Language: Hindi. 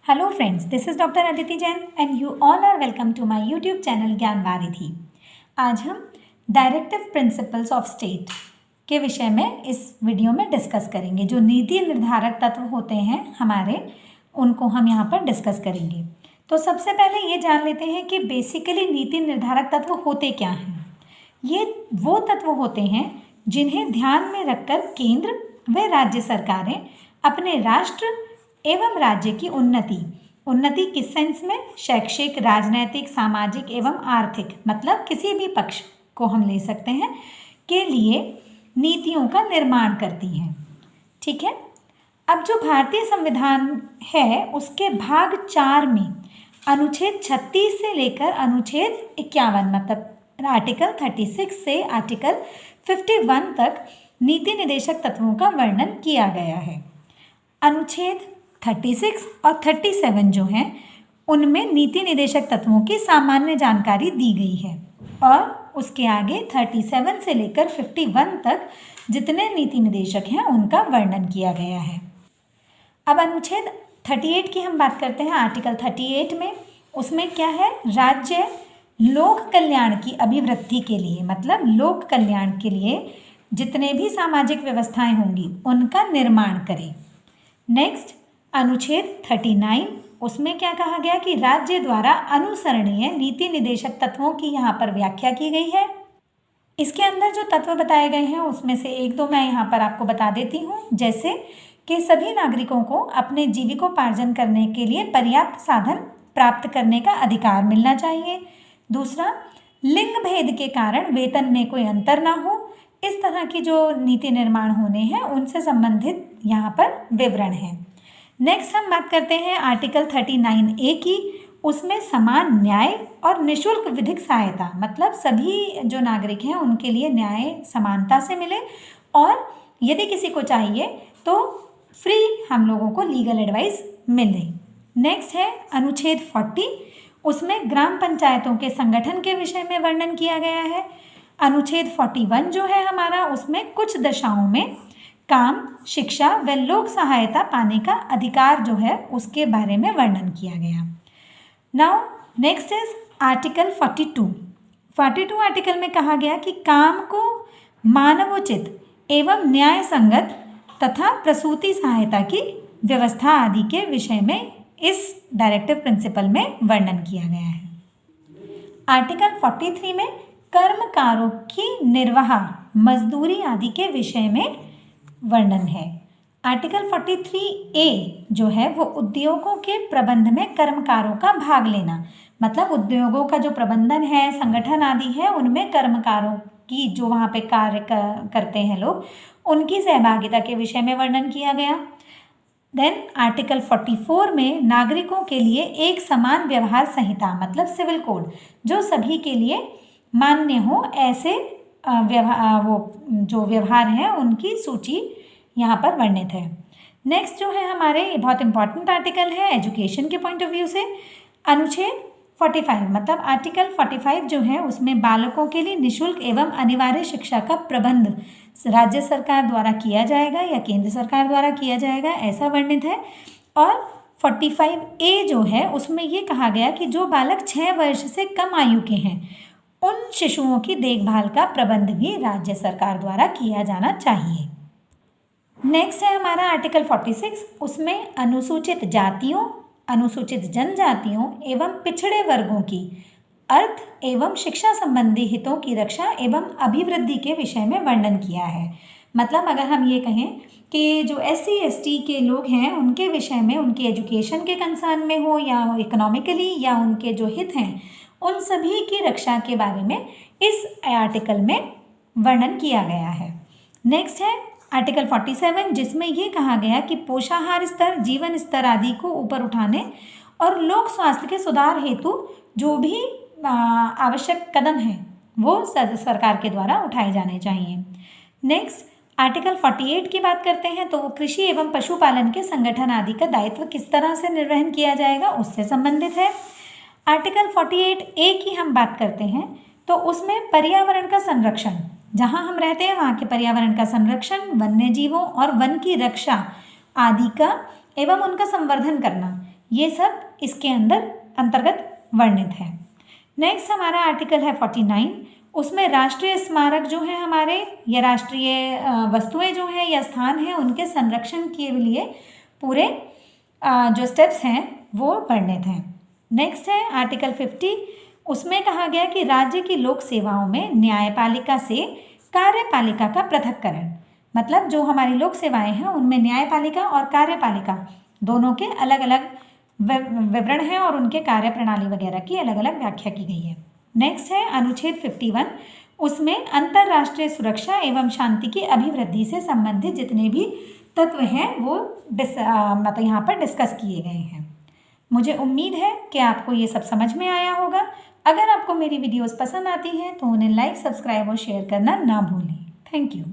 Hello friends, this is Dr. Aditi Jain and you all are welcome to my YouTube channel ज्ञान वारिधि। आज हम डायरेक्टिव प्रिंसिपल्स ऑफ स्टेट के विषय में इस वीडियो में डिस्कस करेंगे। जो नीति निर्धारक तत्व होते हैं हमारे, उनको हम यहाँ पर डिस्कस करेंगे। तो सबसे पहले ये जान लेते हैं कि बेसिकली नीति निर्धारक तत्व होते क्या हैं। ये वो तत्व होते हैं जिन्हें ध्यान में रखकर केंद्र व राज्य सरकारें अपने राष्ट्र एवं राज्य की उन्नति किस सेंस में, शैक्षिक, राजनैतिक, सामाजिक एवं आर्थिक, मतलब किसी भी पक्ष को हम ले सकते हैं, के लिए नीतियों का निर्माण करती हैं। ठीक है। अब जो भारतीय संविधान है उसके भाग 4 में अनुच्छेद 36 से लेकर अनुच्छेद 51 मतलब आर्टिकल 36 से आर्टिकल 51 तक नीति निर्देशक तत्वों का वर्णन किया गया है। अनुच्छेद 36 और 37 जो हैं उनमें नीति निर्देशक तत्वों की सामान्य जानकारी दी गई है और उसके आगे 37 से लेकर 51 तक जितने नीति निर्देशक हैं उनका वर्णन किया गया है। अब अनुच्छेद 38 की हम बात करते हैं। आर्टिकल 38 में उसमें क्या है, राज्य लोक कल्याण की अभिवृद्धि के लिए, मतलब लोक कल्याण के लिए जितने भी सामाजिक व्यवस्थाएं होंगी उनका निर्माण करे। नेक्स्ट अनुच्छेद 39, उसमें क्या कहा गया कि राज्य द्वारा अनुसरणीय नीति निर्देशक तत्वों की यहाँ पर व्याख्या की गई है। इसके अंदर जो तत्व बताए गए हैं उसमें से एक दो मैं यहाँ पर आपको बता देती हूँ, जैसे कि सभी नागरिकों को अपने जीविकोपार्जन करने के लिए पर्याप्त साधन प्राप्त करने का अधिकार मिलना चाहिए। दूसरा, लिंग भेद के कारण वेतन में कोई अंतर ना हो। इस तरह की जो नीति निर्माण होने हैं उनसे संबंधित यहाँ पर विवरण है। नेक्स्ट हम बात करते हैं आर्टिकल 39A की। उसमें समान न्याय और निःशुल्क विधिक सहायता, मतलब सभी जो नागरिक हैं उनके लिए न्याय समानता से मिले और यदि किसी को चाहिए तो फ्री हम लोगों को लीगल एडवाइस मिले। नेक्स्ट है अनुच्छेद 40, उसमें ग्राम पंचायतों के संगठन के विषय में वर्णन किया गया है। अनुच्छेद 41 जो है हमारा, उसमें कुछ दशाओं में काम, शिक्षा व लोक सहायता पाने का अधिकार जो है उसके बारे में वर्णन किया गया। Now next is article 42 article में कहा गया कि काम को मानवोचित एवं न्याय संगत तथा प्रसूति सहायता की व्यवस्था आदि के विषय में इस डायरेक्टिव प्रिंसिपल में वर्णन किया गया है। आर्टिकल 43 में कर्मकारों की निर्वाह, मजदूरी आदि के विषय में वर्णन है। आर्टिकल 43A जो है वो उद्योगों के प्रबंध में कर्मकारों का भाग लेना, मतलब उद्योगों का जो प्रबंधन है, संगठन आदि है, उनमें कर्मकारों की जो वहाँ पे कार्य करते हैं लोग, उनकी सहभागिता के विषय में वर्णन किया गया। देन आर्टिकल 44 में नागरिकों के लिए एक समान व्यवहार संहिता, मतलब सिविल कोड, जो सभी के लिए मान्य हो, ऐसे जो व्यवहार हैं उनकी सूची यहाँ पर वर्णित है। नेक्स्ट जो है हमारे बहुत इंपॉर्टेंट आर्टिकल है एजुकेशन के पॉइंट ऑफ व्यू से, अनुच्छेद 45, मतलब आर्टिकल 45 जो है उसमें बालकों के लिए निःशुल्क एवं अनिवार्य शिक्षा का प्रबंध राज्य सरकार द्वारा किया जाएगा या केंद्र सरकार द्वारा किया जाएगा, ऐसा वर्णित है। और 45A जो है उसमें ये कहा गया कि जो बालक 6 वर्ष से कम आयु के हैं उन शिशुओं की देखभाल का प्रबंध भी राज्य सरकार द्वारा किया जाना चाहिए। नेक्स्ट है हमारा आर्टिकल 46, उसमें अनुसूचित जातियों, अनुसूचित जनजातियों एवं पिछड़े वर्गों की अर्थ एवं शिक्षा संबंधी हितों की रक्षा एवं अभिवृद्धि के विषय में वर्णन किया है। मतलब अगर हम ये कहें कि जो SC ST के लोग हैं उनके विषय में, उनकी एजुकेशन के कंसर्न में हो या इकोनॉमिकली या उनके जो हित हैं उन सभी की रक्षा के बारे में इस आर्टिकल में वर्णन किया गया है। नेक्स्ट है आर्टिकल 47, जिसमें ये कहा गया कि पोषाहार स्तर, जीवन स्तर आदि को ऊपर उठाने और लोक स्वास्थ्य के सुधार हेतु जो भी आवश्यक कदम हैं वो सरकार के द्वारा उठाए जाने चाहिए। नेक्स्ट आर्टिकल 48 की बात करते हैं तो वो कृषि एवं पशुपालन के संगठन आदि का दायित्व किस तरह से निर्वहन किया जाएगा उससे संबंधित है। आर्टिकल 48A की हम बात करते हैं तो उसमें पर्यावरण का संरक्षण, जहाँ हम रहते हैं वहाँ के पर्यावरण का संरक्षण, वन्य जीवों और वन की रक्षा आदि का एवं उनका संवर्धन करना, ये सब इसके अंतर्गत वर्णित है। नेक्स्ट हमारा आर्टिकल है 49। उसमें राष्ट्रीय स्मारक जो है हमारे, या राष्ट्रीय वस्तुएं जो हैं या स्थान हैं, उनके संरक्षण के लिए पूरे जो स्टेप्स हैं वो वर्णित हैं। नेक्स्ट है आर्टिकल 50। उसमें कहा गया कि राज्य की लोक सेवाओं में न्यायपालिका से कार्यपालिका का पृथक्करण, मतलब जो हमारी लोक सेवाएं हैं उनमें न्यायपालिका और कार्यपालिका दोनों के अलग अलग विवरण हैं और उनके कार्य प्रणाली वगैरह की अलग अलग व्याख्या की गई है। नेक्स्ट है अनुच्छेद 51। उसमें अंतर्राष्ट्रीय सुरक्षा एवं शांति की अभिवृद्धि से संबंधित जितने भी तत्व हैं वो मतलब यहाँ पर डिस्कस किए गए हैं। मुझे उम्मीद है कि आपको ये सब समझ में आया होगा। अगर आपको मेरी वीडियोस पसंद आती हैं तो उन्हें लाइक, सब्सक्राइब और शेयर करना ना भूलें। Thank you.